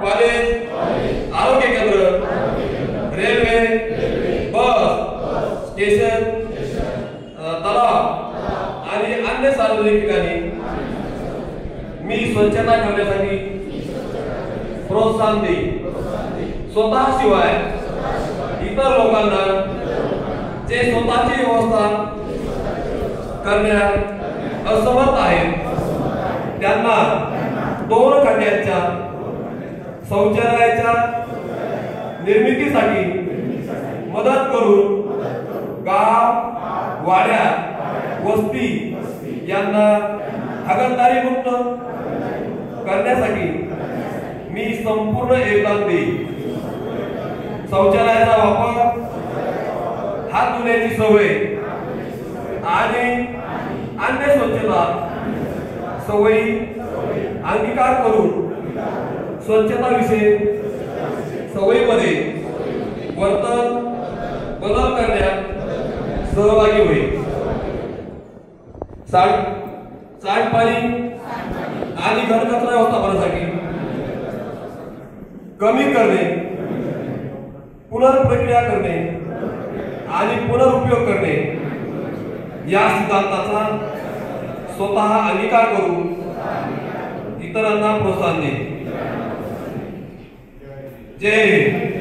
College, आरोग्य केंद्र, railway, bus station, तलाव आणि अन्य सार्वजनिक ठिकाणी मी स्वच्छता ठेवण्यासाठी प्रोत्साहन देईन। स्वतः शिवाय इतर लोकांना जे स्वतःची व्यवस्था करण्यात असमर्थ आहेत त्यांना 2 खड्ड्यांच्या शौचालयाच्या निर्मितीसाठी मदत करून गाव, वाड्या, वस्ती यांना हागणदारी मुक्त करण्यासाठी मी संपूर्ण योगदान देईन। शौचालयाचा वापर, हात धुण्याची सवय आणि अन्य स्वच्छता सवयी अंगीकार करून स्वच्छताविषयी सवयीमध्ये वर्तन बदल करण्यात सहभागी होईल। सांडपाणी आणि घनकचरा व्यवस्थापनासाठी कमी करणे, पुनर्प्रक्रिया करणे आणि पुनरुपयोग करणे या सिद्धांताचा स्वतः अंगीकार करून इतरांना प्रोत्साहन देणे। जय हिंद।